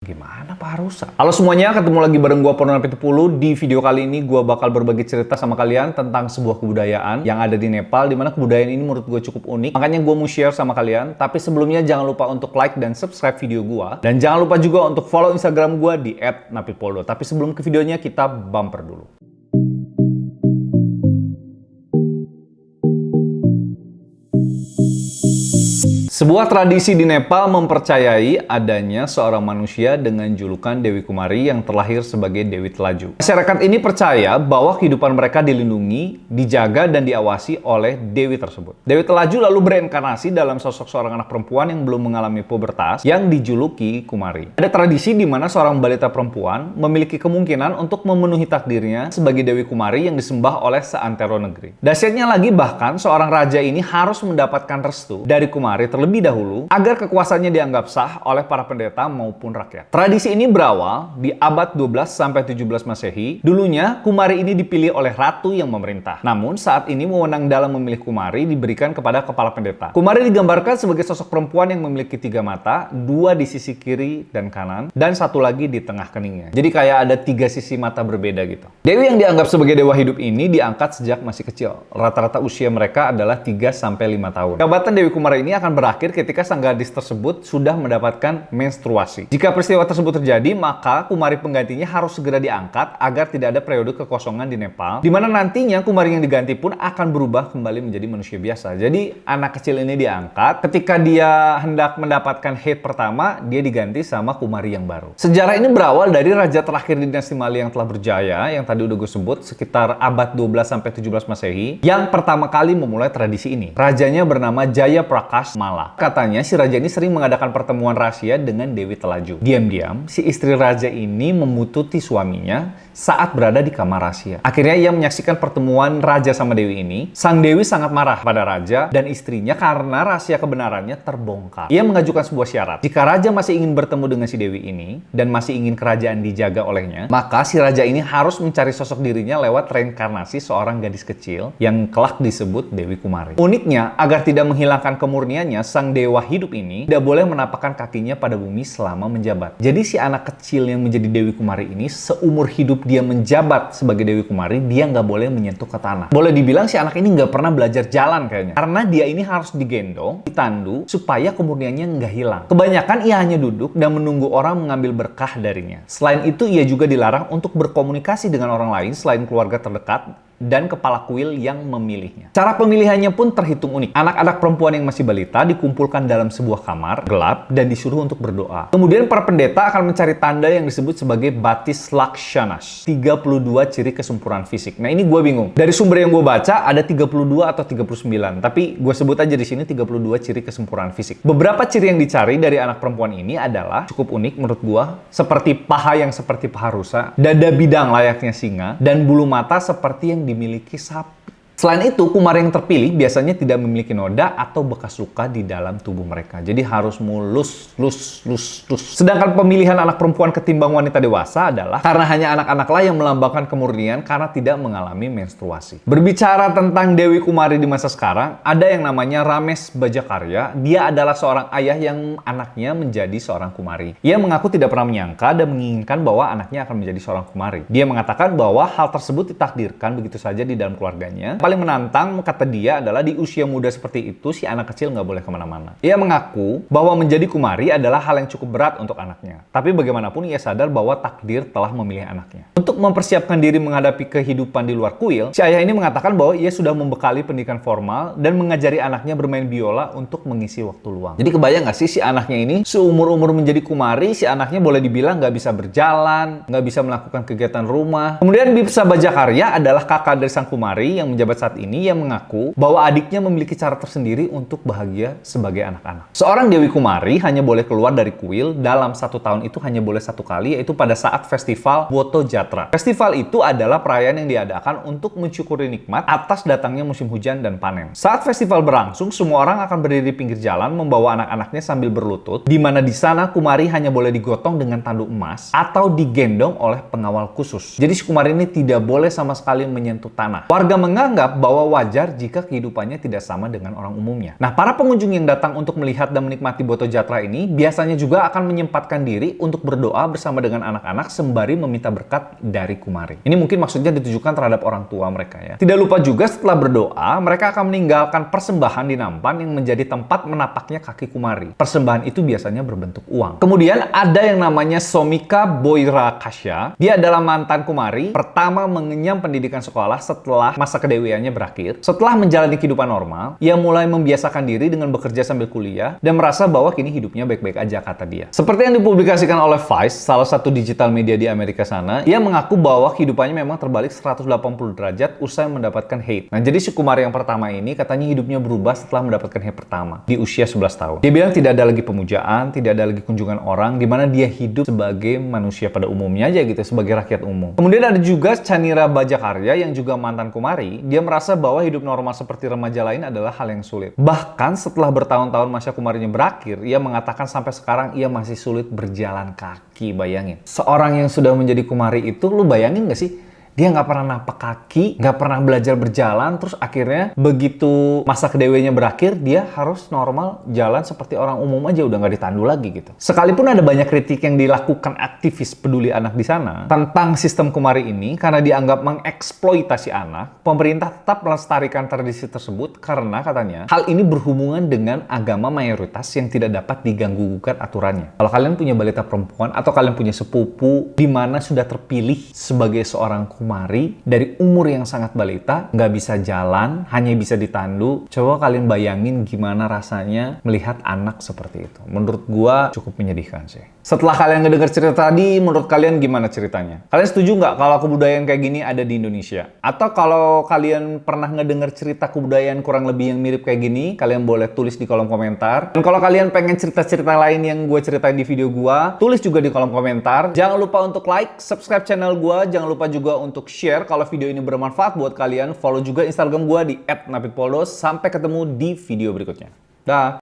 Gimana Pak Harusa? Halo semuanya, ketemu lagi bareng gua Purnomo Pitupulu. Di video kali ini gua bakal berbagi cerita sama kalian tentang sebuah kebudayaan yang ada di Nepal, di mana kebudayaan ini menurut gue cukup unik. Makanya gua mau share sama kalian. Tapi sebelumnya jangan lupa untuk like dan subscribe video gua, dan jangan lupa juga untuk follow Instagram gua di @napitpoldo. Tapi sebelum ke videonya, kita bumper dulu. Sebuah tradisi di Nepal mempercayai adanya seorang manusia dengan julukan Dewi Kumari yang terlahir sebagai Dewi Telaju. Masyarakat ini percaya bahwa kehidupan mereka dilindungi, dijaga, dan diawasi oleh Dewi tersebut. Dewi Telaju lalu bereinkarnasi dalam sosok seorang anak perempuan yang belum mengalami pubertas yang dijuluki Kumari. Ada tradisi di mana seorang balita perempuan memiliki kemungkinan untuk memenuhi takdirnya sebagai Dewi Kumari yang disembah oleh seantero negeri. Dahsyatnya lagi, bahkan seorang raja ini harus mendapatkan restu dari Kumari terlebih dahulu agar kekuasaannya dianggap sah oleh para pendeta maupun rakyat. Tradisi ini berawal di abad 12 sampai 17 Masehi. Dulunya Kumari ini dipilih oleh ratu yang memerintah. Namun saat ini wewenang dalam memilih Kumari diberikan kepada kepala pendeta. Kumari digambarkan sebagai sosok perempuan yang memiliki 3 mata, 2 di sisi kiri dan kanan, dan 1 lagi di tengah keningnya. Jadi kayak ada 3 sisi mata berbeda gitu. Dewi yang dianggap sebagai dewa hidup ini diangkat sejak masih kecil. Rata-rata usia mereka adalah 3 sampai 5 tahun. Jabatan Dewi Kumari ini akan berakhir ketika sang gadis tersebut sudah mendapatkan menstruasi. Jika peristiwa tersebut terjadi, maka Kumari penggantinya harus segera diangkat agar tidak ada periode kekosongan di Nepal, di mana nantinya Kumari yang diganti pun akan berubah kembali menjadi manusia biasa. Jadi anak kecil ini diangkat, ketika dia hendak mendapatkan haid pertama, dia diganti sama Kumari yang baru. Sejarah ini berawal dari raja terakhir dinasti Mali yang telah berjaya, yang tadi udah gue sebut, sekitar abad 12 sampai 17 Masehi, yang pertama kali memulai tradisi ini. Rajanya bernama Jaya Prakash Mala. Katanya si raja ini sering mengadakan pertemuan rahasia dengan Dewi Telaju. Diam-diam, si istri raja ini memututi suaminya saat berada di kamar rahasia. Akhirnya ia menyaksikan pertemuan raja sama Dewi ini. Sang Dewi sangat marah pada raja dan istrinya karena rahasia kebenarannya terbongkar. Ia mengajukan sebuah syarat. Jika raja masih ingin bertemu dengan si Dewi ini dan masih ingin kerajaan dijaga olehnya, maka si raja ini harus mencari sosok dirinya lewat reinkarnasi seorang gadis kecil yang kelak disebut Dewi Kumari. Uniknya, agar tidak menghilangkan kemurniannya, sang dewa hidup ini tidak boleh menapakkan kakinya pada bumi selama menjabat. Jadi si anak kecil yang menjadi Dewi Kumari ini, seumur hidup dia menjabat sebagai Dewi Kumari, dia nggak boleh menyentuh ke tanah. Boleh dibilang si anak ini nggak pernah belajar jalan kayaknya. Karena dia ini harus digendong, ditandu, supaya kemurniannya nggak hilang. Kebanyakan ia hanya duduk dan menunggu orang mengambil berkah darinya. Selain itu, ia juga dilarang untuk berkomunikasi dengan orang lain selain keluarga terdekat dan kepala kuil yang memilihnya. Cara pemilihannya pun terhitung unik. Anak-anak perempuan yang masih balita dikumpulkan dalam sebuah kamar gelap dan disuruh untuk berdoa. Kemudian para pendeta akan mencari tanda yang disebut sebagai batis lakshanas, 32 ciri kesempurnaan fisik. Nah ini gue bingung. Dari sumber yang gue baca ada 32 atau 39, tapi gue sebut aja di sini 32 ciri kesempurnaan fisik. Beberapa ciri yang dicari dari anak perempuan ini adalah cukup unik menurut gue, seperti paha yang seperti paha rusa, dada bidang layaknya singa, dan bulu mata seperti yang dimiliki sapi. Selain itu, Kumari yang terpilih biasanya tidak memiliki noda atau bekas luka di dalam tubuh mereka. Jadi harus mulus. Sedangkan pemilihan anak perempuan ketimbang wanita dewasa adalah karena hanya anak-anaklah yang melambangkan kemurnian karena tidak mengalami menstruasi. Berbicara tentang Dewi Kumari di masa sekarang, ada yang namanya Ramesh Bajakarya. Dia adalah seorang ayah yang anaknya menjadi seorang Kumari. Ia mengaku tidak pernah menyangka dan menginginkan bahwa anaknya akan menjadi seorang Kumari. Dia mengatakan bahwa hal tersebut ditakdirkan begitu saja di dalam keluarganya. Paling menantang, kata dia, adalah di usia muda seperti itu si anak kecil nggak boleh kemana-mana. Ia mengaku bahwa menjadi Kumari adalah hal yang cukup berat untuk anaknya. Tapi bagaimanapun ia sadar bahwa takdir telah memilih anaknya. Untuk mempersiapkan diri menghadapi kehidupan di luar kuil, si ayah ini mengatakan bahwa ia sudah membekali pendidikan formal dan mengajari anaknya bermain biola untuk mengisi waktu luang. Jadi kebayang nggak sih si anaknya ini seumur-umur menjadi Kumari, si anaknya boleh dibilang nggak bisa berjalan, nggak bisa melakukan kegiatan rumah. Kemudian Bipsa Bajakarya adalah kakak dari sang Kumari yang menjabat saat ini, yang mengaku bahwa adiknya memiliki cara tersendiri untuk bahagia sebagai anak-anak. Seorang Dewi Kumari hanya boleh keluar dari kuil dalam 1 tahun itu hanya boleh 1 kali, yaitu pada saat festival Woto Jatra. Festival itu adalah perayaan yang diadakan untuk mensyukuri nikmat atas datangnya musim hujan dan panen. Saat festival berlangsung, semua orang akan berdiri di pinggir jalan membawa anak-anaknya sambil berlutut, di mana di sana Kumari hanya boleh digotong dengan tanduk emas atau digendong oleh pengawal khusus. Jadi si Kumari ini tidak boleh sama sekali menyentuh tanah. Warga menganggap menganggap bahwa wajar jika kehidupannya tidak sama dengan orang umumnya. Nah, para pengunjung yang datang untuk melihat dan menikmati Boto Jatra ini biasanya juga akan menyempatkan diri untuk berdoa bersama dengan anak-anak sembari meminta berkat dari Kumari. Ini mungkin maksudnya ditujukan terhadap orang tua mereka ya. Tidak lupa juga setelah berdoa, mereka akan meninggalkan persembahan di nampan yang menjadi tempat menapaknya kaki Kumari. Persembahan itu biasanya berbentuk uang. Kemudian ada yang namanya Somika Boirakasya. Dia adalah mantan Kumari, pertama mengenyam pendidikan sekolah setelah masa kedewiannya berakhir. Setelah menjalani kehidupan normal, ia mulai membiasakan diri dengan bekerja sambil kuliah dan merasa bahwa kini hidupnya baik-baik aja, kata dia. Seperti yang dipublikasikan oleh Vice, salah satu digital media di Amerika sana, ia mengaku bahwa kehidupannya memang terbalik 180 derajat usai mendapatkan hate. Nah, jadi si Kumari yang pertama ini katanya hidupnya berubah setelah mendapatkan hate pertama di usia 11 tahun. Dia bilang tidak ada lagi pemujaan, tidak ada lagi kunjungan orang, di mana dia hidup sebagai manusia pada umumnya aja gitu, sebagai rakyat umum. Kemudian ada juga Chanira Bajakarya yang juga mantan Kumari. Dia merasa bahwa hidup normal seperti remaja lain adalah hal yang sulit. Bahkan setelah bertahun-tahun masa Kumarinya berakhir, ia mengatakan sampai sekarang ia masih sulit berjalan kaki. Bayangin, seorang yang sudah menjadi Kumari itu, lu bayangin gak sih? Dia nggak pernah napak kaki, nggak pernah belajar berjalan, terus akhirnya begitu masa kedewiannya berakhir, dia harus normal jalan seperti orang umum aja, udah nggak ditandu lagi gitu. Sekalipun ada banyak kritik yang dilakukan aktivis peduli anak di sana tentang sistem Kumari ini karena dianggap mengeksploitasi anak, pemerintah tetap melestarikan tradisi tersebut karena katanya hal ini berhubungan dengan agama mayoritas yang tidak dapat diganggu-gugat aturannya. Kalau kalian punya balita perempuan atau kalian punya sepupu di mana sudah terpilih sebagai seorang Kumari dari umur yang sangat balita, nggak bisa jalan, hanya bisa ditandu. Coba kalian bayangin gimana rasanya melihat anak seperti itu. Menurut gua cukup menyedihkan sih. Setelah kalian ngedenger cerita tadi, menurut kalian gimana ceritanya? Kalian setuju nggak kalau kebudayaan kayak gini ada di Indonesia? Atau kalau kalian pernah ngedenger cerita kebudayaan kurang lebih yang mirip kayak gini, kalian boleh tulis di kolom komentar. Dan kalau kalian pengen cerita-cerita lain yang gue ceritain di video gua, tulis juga di kolom komentar. Jangan lupa untuk like, subscribe channel gua, jangan lupa juga untuk share kalau video ini bermanfaat buat kalian. Follow juga Instagram gua di @napitpoldo. Sampai ketemu di video berikutnya. Dah.